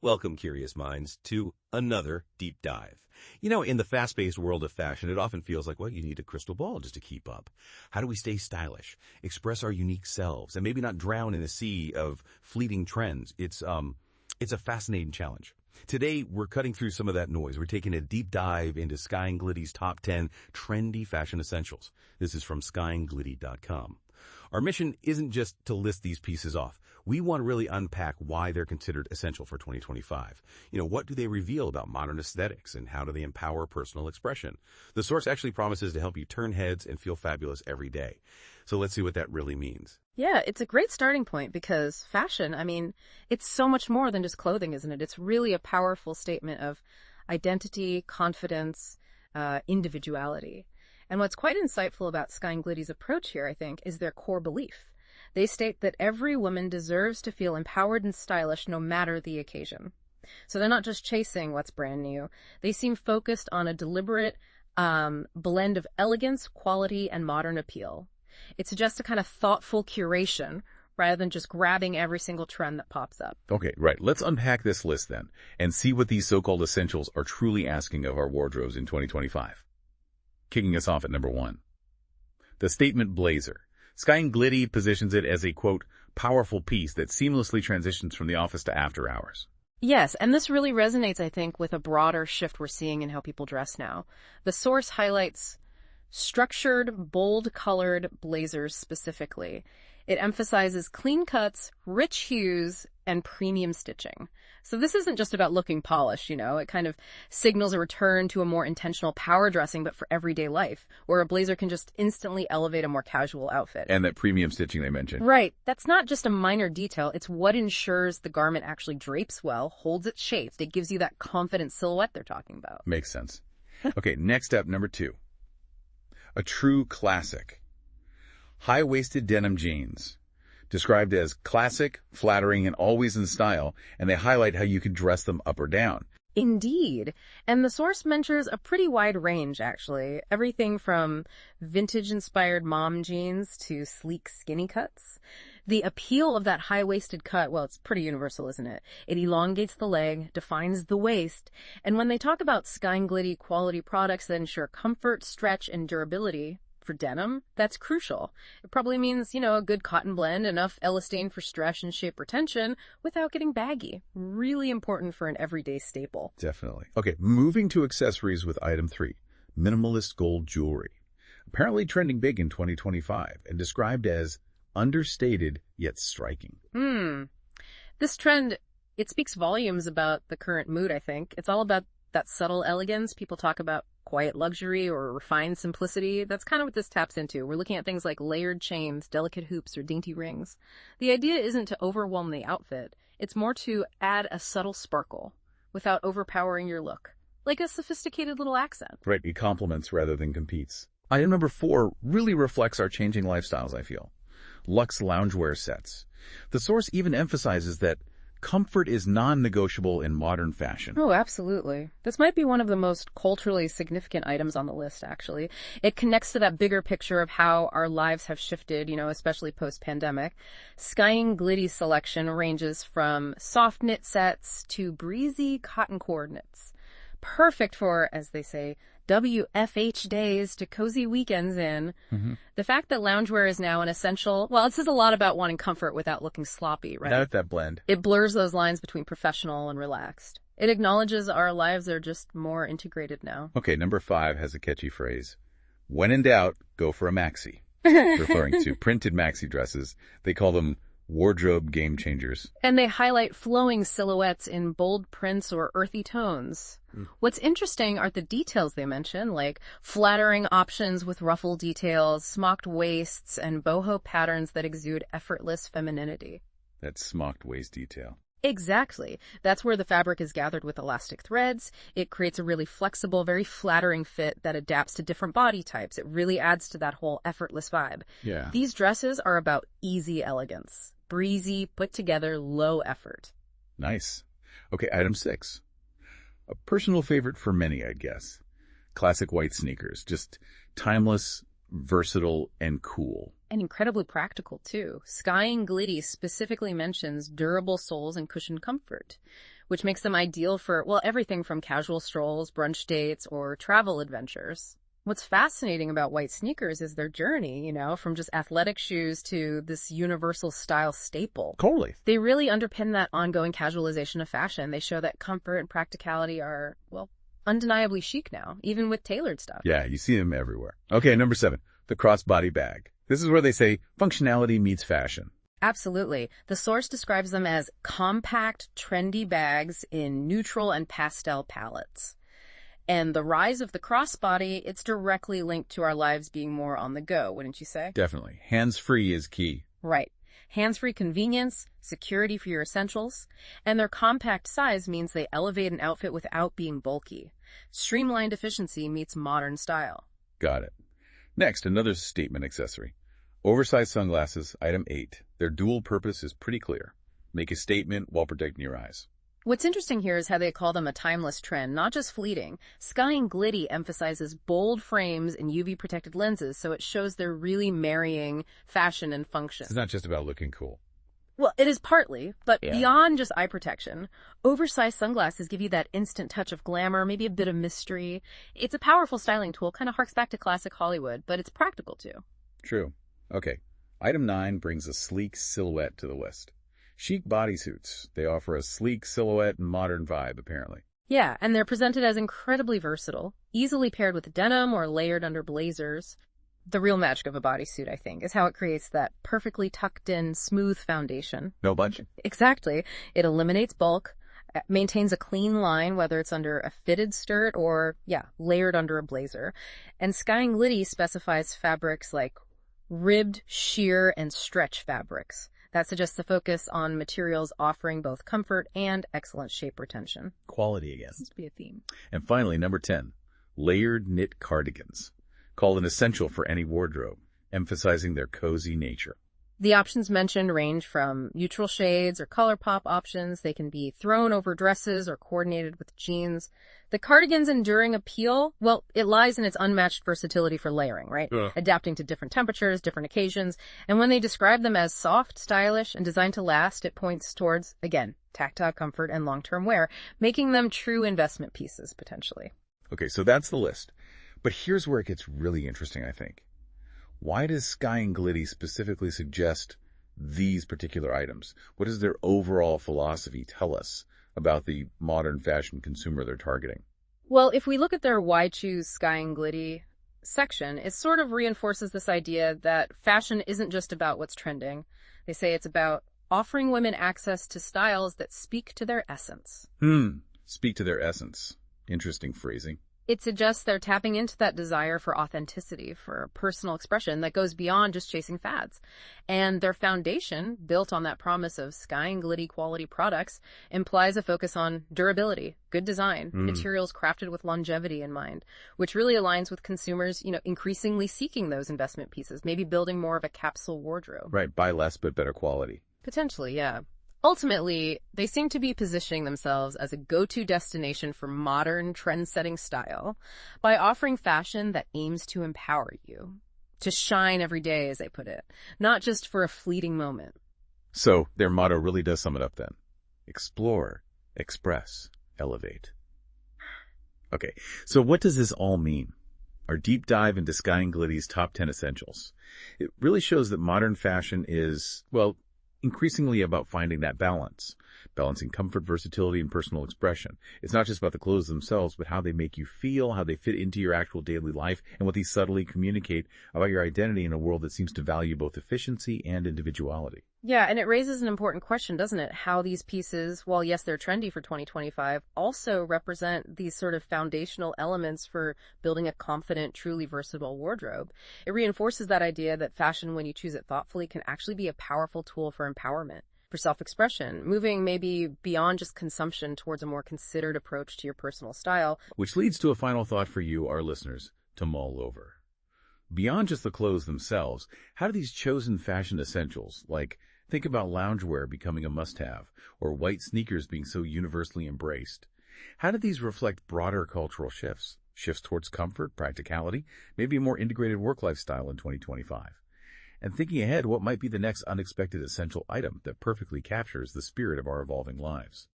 Welcome, curious minds, to another deep dive. In the fast-paced world of fashion, it often feels like, well, you need a crystal ball just to keep up. How do we stay stylish, express our unique selves, and maybe not drown in a sea of fleeting trends? It's a fascinating challenge. Today, we're cutting through some of that noise. We're taking a deep dive into Skying Glitty's top 10 trendy fashion essentials. This is from SkyingGlitty.com. Our mission isn't just to list these pieces off. We want to really unpack why they're considered essential for 2025. What do they reveal about modern aesthetics and how do they empower personal expression? The source actually promises to help you turn heads and feel fabulous every day. So let's see what that really means. Yeah, it's a great starting point because fashion, it's so much more than just clothing, isn't it? It's really a powerful statement of identity, confidence, individuality. And what's quite insightful about Skying Glitty's approach here, I think, is their core belief. They state that every woman deserves to feel empowered and stylish no matter the occasion. So they're not just chasing what's brand new. They seem focused on a deliberate blend of elegance, quality, and modern appeal. It suggests a kind of thoughtful curation rather than just grabbing every single trend that pops up. Okay, right. Let's unpack this list then and see what these so-called essentials are truly asking of our wardrobes in 2025. Kicking us off at number 1. The statement blazer. Skying Glitty positions it as a, quote, powerful piece that seamlessly transitions from the office to after hours. Yes, and this really resonates, I think, with a broader shift we're seeing in how people dress now. The source highlights structured, bold-colored blazers specifically. It emphasizes clean cuts, rich hues, and premium stitching. So this isn't just about looking polished, It kind of signals a return to a more intentional power dressing, but for everyday life, where a blazer can just instantly elevate a more casual outfit. And that premium stitching they mentioned. Right. That's not just a minor detail. It's what ensures the garment actually drapes well, holds its shape. It gives you that confident silhouette they're talking about. Makes sense. Okay, next up, number 2. A true classic. High-waisted denim jeans. Described as classic, flattering, and always in style, and they highlight how you can dress them up or down. Indeed. And the source mentions a pretty wide range, actually. Everything from vintage-inspired mom jeans to sleek skinny cuts. The appeal of that high-waisted cut, well, it's pretty universal, isn't it? It elongates the leg, defines the waist, and when they talk about SkyingGlitty quality products that ensure comfort, stretch, and durability, for denim, that's crucial. It probably means, a good cotton blend, enough elastane for stretch and shape retention without getting baggy. Really important for an everyday staple. Definitely. Okay, moving to accessories with item 3, minimalist gold jewelry. Apparently trending big in 2025 and described as understated yet striking. This trend, it speaks volumes about the current mood, I think. It's all about that subtle elegance. People talk about quiet luxury or refined simplicity. That's kind of what this taps into. We're looking at things like layered chains, delicate hoops, or dainty rings. The idea isn't to overwhelm the outfit. It's more to add a subtle sparkle without overpowering your look, like a sophisticated little accent. Right, it complements rather than competes. Item number 4 really reflects our changing lifestyles, I feel. Luxe loungewear sets. The source even emphasizes that comfort is non-negotiable in modern fashion. Oh, absolutely. This might be one of the most culturally significant items on the list, actually. It connects to that bigger picture of how our lives have shifted, especially post-pandemic. Skying Glitty selection ranges from soft knit sets to breezy cotton coordinates. Perfect for, as they say, WFH days to cozy weekends in. The fact that loungewear is now an essential, well, it says a lot about wanting comfort without looking sloppy, right? Not that blend. It blurs those lines between professional and relaxed. It acknowledges our lives are just more integrated now. Okay, number 5 has a catchy phrase. When in doubt, go for a maxi. Referring to printed maxi dresses. They call them wardrobe game changers. And they highlight flowing silhouettes in bold prints or earthy tones. What's interesting are the details they mention, like flattering options with ruffle details, smocked waists, and boho patterns that exude effortless femininity. That smocked waist detail. Exactly. That's where the fabric is gathered with elastic threads. It creates a really flexible, very flattering fit that adapts to different body types. It really adds to that whole effortless vibe. Yeah. These dresses are about easy elegance. Breezy, put together, low effort. Nice. Okay, item 6. A personal favorite for many, I'd guess. Classic white sneakers. Just timeless, versatile, and cool. And incredibly practical, too. Skying Glitty specifically mentions durable soles and cushion comfort. which makes them ideal for, well, everything from casual strolls, brunch dates, or travel adventures. What's fascinating about white sneakers is their journey, from just athletic shoes to this universal style staple. Totally. They really underpin that ongoing casualization of fashion. They show that comfort and practicality are, well, undeniably chic now, even with tailored stuff. Yeah, you see them everywhere. Okay, number 7, the crossbody bag. This is where they say functionality meets fashion. Absolutely. The source describes them as compact, trendy bags in neutral and pastel palettes. And the rise of the crossbody, it's directly linked to our lives being more on the go, wouldn't you say? Definitely. Hands-free is key. Right. Hands-free convenience, security for your essentials, and their compact size means they elevate an outfit without being bulky. Streamlined efficiency meets modern style. Got it. Next, another statement accessory. Oversized sunglasses, item 8. Their dual purpose is pretty clear. Make a statement while protecting your eyes. What's interesting here is how they call them a timeless trend, not just fleeting. Skying Glitty emphasizes bold frames and UV-protected lenses, so it shows they're really marrying fashion and function. It's not just about looking cool. Well, it is partly, but Yeah. beyond just eye protection, oversized sunglasses give you that instant touch of glamour, maybe a bit of mystery. It's a powerful styling tool, kind of harks back to classic Hollywood, but it's practical too. True. Okay. Item 9 brings a sleek silhouette to the list. Chic bodysuits. They offer a sleek silhouette and modern vibe, apparently. Yeah, and they're presented as incredibly versatile, easily paired with denim or layered under blazers. The real magic of a bodysuit, I think, is how it creates that perfectly tucked-in, smooth foundation. No bunching. Exactly. It eliminates bulk, maintains a clean line, whether it's under a fitted skirt or, layered under a blazer. And Skying Glitty specifies fabrics like ribbed, sheer, and stretch fabrics. That suggests a focus on materials offering both comfort and excellent shape retention. Quality again. Seems to be a theme. And finally, number 10, layered knit cardigans. Called an essential for any wardrobe, emphasizing their cozy nature. The options mentioned range from neutral shades or color pop options. They can be thrown over dresses or coordinated with jeans. The cardigan's enduring appeal, well, it lies in its unmatched versatility for layering, right? Adapting to different temperatures, different occasions. And when they describe them as soft, stylish, and designed to last, it points towards, again, tactile comfort and long-term wear, making them true investment pieces, potentially. Okay, so that's the list. But here's where it gets really interesting, I think. Why does Skying Glitty specifically suggest these particular items? What does their overall philosophy tell us about the modern fashion consumer they're targeting? Well, if we look at their Why Choose Skying Glitty section, it sort of reinforces this idea that fashion isn't just about what's trending. They say it's about offering women access to styles that speak to their essence. Speak to their essence. Interesting phrasing. It suggests they're tapping into that desire for authenticity, for personal expression that goes beyond just chasing fads. And their foundation, built on that promise of SkyingGlitty Quality Products, implies a focus on durability, good design, materials crafted with longevity in mind, which really aligns with consumers, increasingly seeking those investment pieces, maybe building more of a capsule wardrobe. Right, buy less but better quality. Potentially, yeah. Ultimately, they seem to be positioning themselves as a go-to destination for modern, trend-setting style by offering fashion that aims to empower you, to shine every day, as they put it, not just for a fleeting moment. So their motto really does sum it up then. Explore, express, elevate. Okay, so what does this all mean? Our deep dive into Skying Glitty's top 10 essentials. It really shows that modern fashion is, well, increasingly about finding that balance, balancing comfort, versatility, and personal expression. It's not just about the clothes themselves, but how they make you feel, how they fit into your actual daily life, and what these subtly communicate about your identity in a world that seems to value both efficiency and individuality. Yeah, and it raises an important question, doesn't it? How these pieces, while yes, they're trendy for 2025, also represent these sort of foundational elements for building a confident, truly versatile wardrobe. It reinforces that idea that fashion, when you choose it thoughtfully, can actually be a powerful tool for empowerment, for self-expression, moving maybe beyond just consumption towards a more considered approach to your personal style. Which leads to a final thought for you, our listeners, to mull over. Beyond just the clothes themselves, how do these chosen fashion essentials, like think about loungewear becoming a must-have, or white sneakers being so universally embraced, how do these reflect broader cultural shifts? Shifts towards comfort, practicality, maybe a more integrated work-life style in 2025? And thinking ahead, what might be the next unexpected essential item that perfectly captures the spirit of our evolving lives?